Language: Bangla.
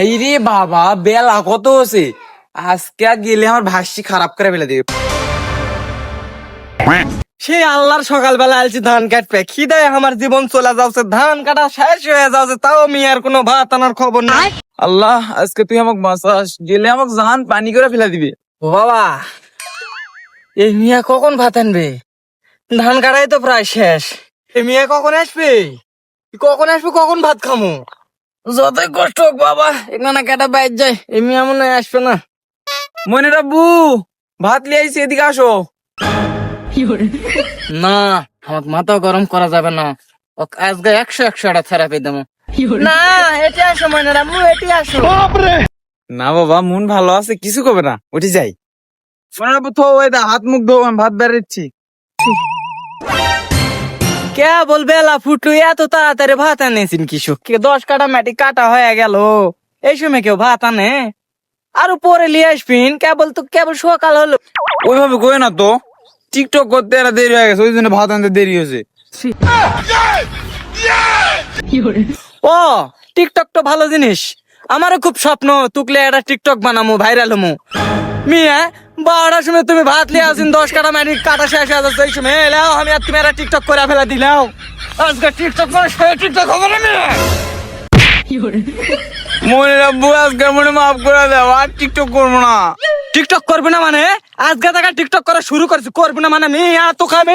হাই রে বাবা, বেলা কত হচ্ছে? আজকে গেলে আমার ভাষ্যি খারাপ করে ফেলে দিবে। সেই আল্লাহর সকালবেলা আলছি ধান কাটবে, খিদায় আমার জীবন চলে যাচ্ছে, ধান কাটা শেষ হয়ে যাচ্ছে, তাও মিয়ার কোনো ভাত আনার খবর নাই। আল্লাহ, আজকে তুই আমাকে বাঁচাস, গেলে আমাকে জান পানি করে ফেলে দিবে। ও বাবা, এই মিয়া কখন ভাত আনবে? ধান কাটাই তো প্রায় শেষ। এই মিয়া কখন আসবে? কখন ভাত খামো? যতই কষ্ট হোক বাবা, এখানে কাটা বাইর যায়, এই মিয়া মনে হয় আসবে না। মনে রাব্বু, ভাত লিয়ে আইছি, এদিকে আসো। না, আমার মাথা গরম করা যাবে না। আজকে 100 থেরাপি দেবো। না, এটি আসো মনে রামু, এটি আসো। না বাবা, মন ভালো আছে, কিছু করবে না, উঠে যাই। মনে রাব্বু, তো হাত মুখ ধো, আমি ভাত বেড়েছি। কে বলবে ফুটু এত তাড়াতাড়ি ভাত আনেছেন কিশোর? 10 কাটা মাটি কাটা হয়ে গেল, এই সময় কেউ ভাত আনে? আরো পরে লিয়ে আসবিন, কেবল সকাল হলো। ওইভাবে কই না তো, টিকটক করতে এরা দেরি হয়ে গেছে, ওই জন্য ভাত আনতে দেরি হয়েছে। ও, টিকটক তো ভালো জিনিস, আমারও খুব স্বপ্ন তুকলে একটা টিকটক বানামু, ভাইরাল হমু। মিয়া 12টার সময় তুমি ভাত লিয়ে আসিন, 10 কাটা মাটি কাটা শেষ হয়ে যাচ্ছে, এই সময় এলাও আমি আর তুমি একটা টিকটক করে ফেলা দিলাও। আজকে টিকটক করে টিকটক হবে না মিয়া। মনে রাব্বু, আজকে মনে মাফ করে দাও, আর টিকটক করবো না। টিকটক করবে না মানে? আজকে থেকে টিকটক করা শুরু করছি, করবে না মানে? মিয়া তো খাবে।